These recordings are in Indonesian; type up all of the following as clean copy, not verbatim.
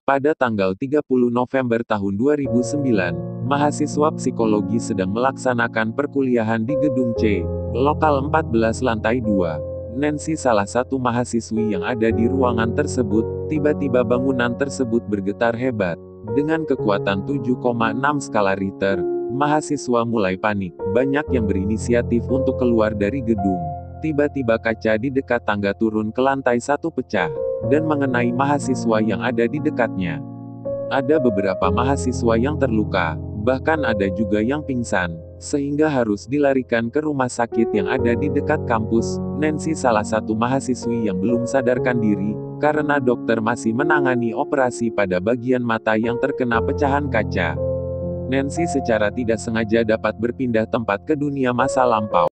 Pada tanggal 30 November tahun 2009, mahasiswa psikologi sedang melaksanakan perkuliahan di gedung C, lokal 14 lantai 2. Nancy, salah satu mahasiswi yang ada di ruangan tersebut, tiba-tiba bangunan tersebut bergetar hebat. Dengan kekuatan 7,6 skala Richter, mahasiswa mulai panik. Banyak yang berinisiatif untuk keluar dari gedung. Tiba-tiba kaca di dekat tangga turun ke lantai 1 pecah, dan mengenai mahasiswa yang ada di dekatnya. Ada beberapa mahasiswa yang terluka, bahkan ada juga yang pingsan, sehingga harus dilarikan ke rumah sakit yang ada di dekat kampus. Nancy salah satu mahasiswi yang belum sadarkan diri, karena dokter masih menangani operasi pada bagian mata yang terkena pecahan kaca. Nancy secara tidak sengaja dapat berpindah tempat ke dunia masa lampau.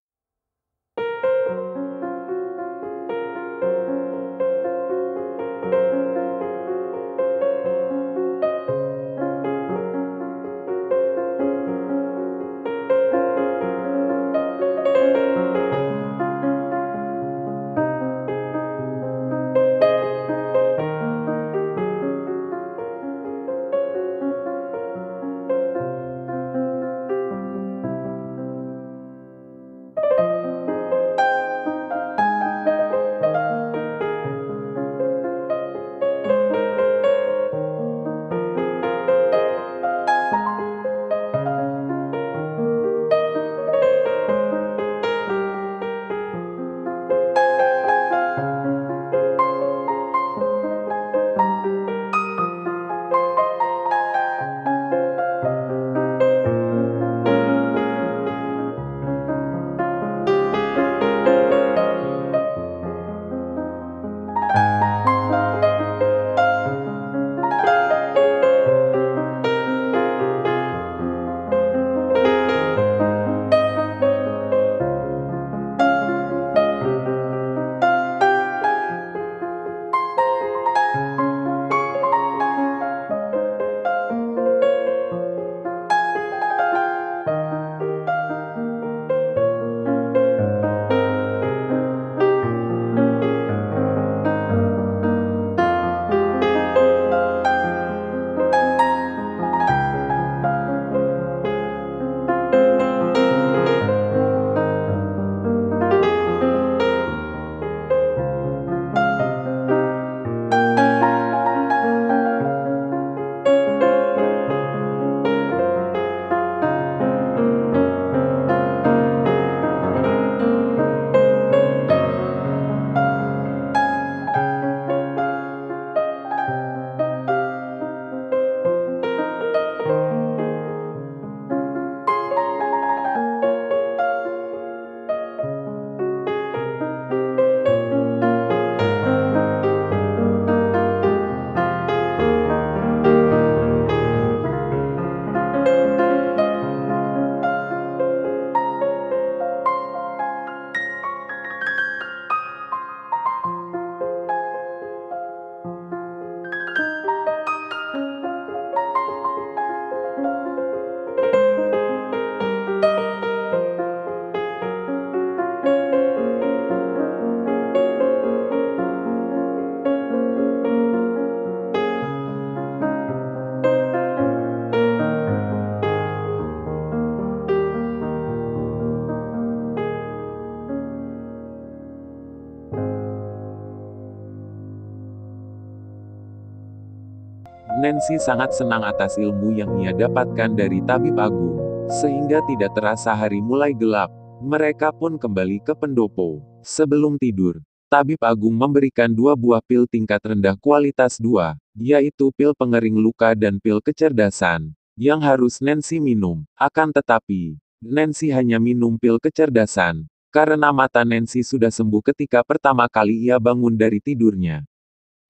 Nancy sangat senang atas ilmu yang ia dapatkan dari tabib agung, sehingga tidak terasa hari mulai gelap. Mereka pun kembali ke pendopo. Sebelum tidur, tabib agung memberikan 2 buah pil tingkat rendah kualitas 2, yaitu pil pengering luka dan pil kecerdasan, yang harus Nancy minum. Akan tetapi, Nancy hanya minum pil kecerdasan, karena mata Nancy sudah sembuh ketika pertama kali ia bangun dari tidurnya.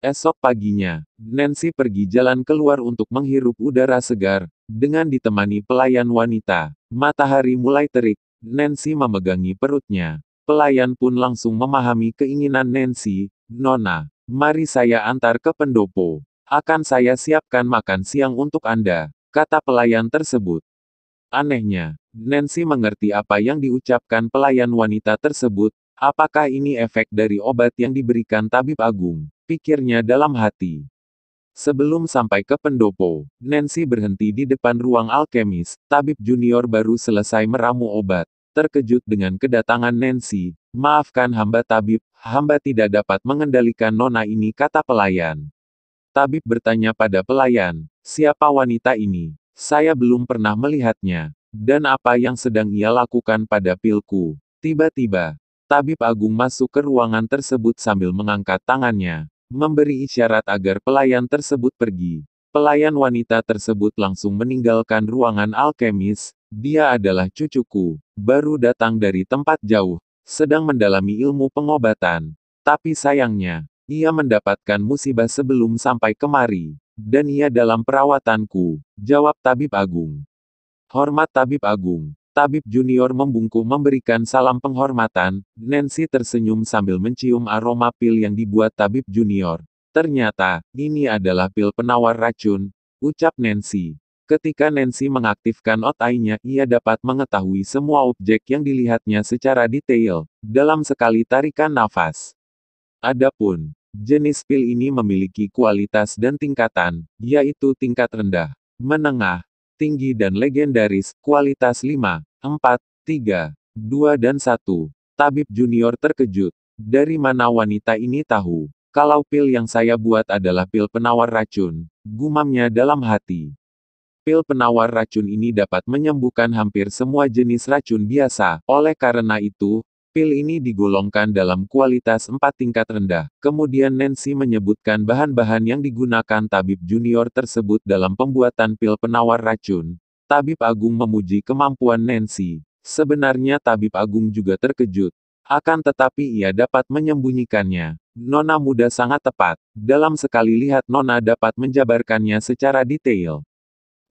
Esok paginya, Nancy pergi jalan keluar untuk menghirup udara segar, dengan ditemani pelayan wanita. Matahari mulai terik, Nancy memegangi perutnya. Pelayan pun langsung memahami keinginan Nancy. "Nona, mari saya antar ke pendopo. Akan saya siapkan makan siang untuk Anda," kata pelayan tersebut. Anehnya, Nancy mengerti apa yang diucapkan pelayan wanita tersebut. Apakah ini efek dari obat yang diberikan tabib agung? Pikirnya dalam hati. Sebelum sampai ke pendopo, Nancy berhenti di depan ruang alkemis. Tabib junior baru selesai meramu obat. Terkejut dengan kedatangan Nancy. "Maafkan hamba tabib, hamba tidak dapat mengendalikan nona ini," kata pelayan. Tabib bertanya pada pelayan, "Siapa wanita ini? Saya belum pernah melihatnya. Dan apa yang sedang ia lakukan pada pilku?" Tiba-tiba, tabib agung masuk ke ruangan tersebut sambil mengangkat tangannya, memberi isyarat agar pelayan tersebut pergi. Pelayan wanita tersebut langsung meninggalkan ruangan alkemis. "Dia adalah cucuku, baru datang dari tempat jauh, sedang mendalami ilmu pengobatan. Tapi sayangnya, ia mendapatkan musibah sebelum sampai kemari, dan ia dalam perawatanku," jawab tabib agung. "Hormat tabib agung." Tabib junior membungkuk memberikan salam penghormatan. Nancy tersenyum sambil mencium aroma pil yang dibuat tabib junior. "Ternyata, ini adalah pil penawar racun," ucap Nancy. Ketika Nancy mengaktifkan otaknya, ia dapat mengetahui semua objek yang dilihatnya secara detail, dalam sekali tarikan nafas. Adapun jenis pil ini memiliki kualitas dan tingkatan, yaitu tingkat rendah, menengah, tinggi dan legendaris, kualitas 5, 4, 3, 2 dan 1. Tabib junior terkejut. Dari mana wanita ini tahu kalau pil yang saya buat adalah pil penawar racun? Gumamnya dalam hati. Pil penawar racun ini dapat menyembuhkan hampir semua jenis racun biasa, oleh karena itu, pil ini digolongkan dalam kualitas 4 tingkat rendah. Kemudian Nancy menyebutkan bahan-bahan yang digunakan tabib junior tersebut dalam pembuatan pil penawar racun. Tabib agung memuji kemampuan Nancy. Sebenarnya tabib agung juga terkejut. Akan tetapi ia dapat menyembunyikannya. Nona muda sangat tepat. Dalam sekali lihat Nona dapat menjabarkannya secara detail.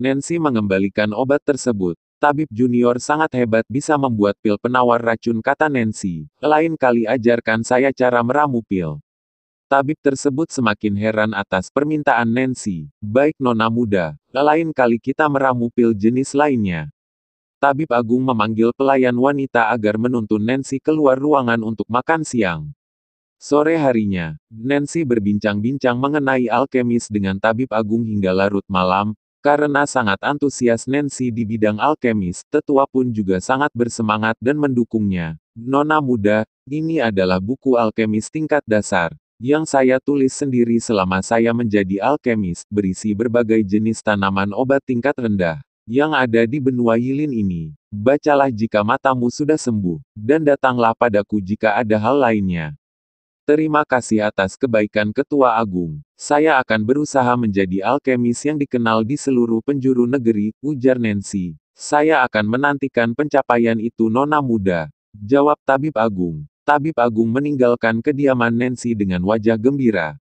Nancy mengembalikan obat tersebut. "Tabib junior sangat hebat bisa membuat pil penawar racun," kata Nancy. "Lain kali ajarkan saya cara meramu pil." Tabib tersebut semakin heran atas permintaan Nancy. "Baik Nona muda, lain kali kita meramu pil jenis lainnya." Tabib agung memanggil pelayan wanita agar menuntun Nancy keluar ruangan untuk makan siang. Sore harinya, Nancy berbincang-bincang mengenai alkemis dengan tabib agung hingga larut malam. Karena sangat antusias Nancy di bidang alkemis, tetua pun juga sangat bersemangat dan mendukungnya. "Nona muda, ini adalah buku alkemis tingkat dasar, yang saya tulis sendiri selama saya menjadi alkemis, berisi berbagai jenis tanaman obat tingkat rendah, yang ada di benua Yilin ini. Bacalah jika matamu sudah sembuh, dan datanglah padaku jika ada hal lainnya." "Terima kasih atas kebaikan Ketua Agung. Saya akan berusaha menjadi alkemis yang dikenal di seluruh penjuru negeri," ujar Nancy. "Saya akan menantikan pencapaian itu Nona muda," jawab tabib agung. Tabib agung meninggalkan kediaman Nancy dengan wajah gembira.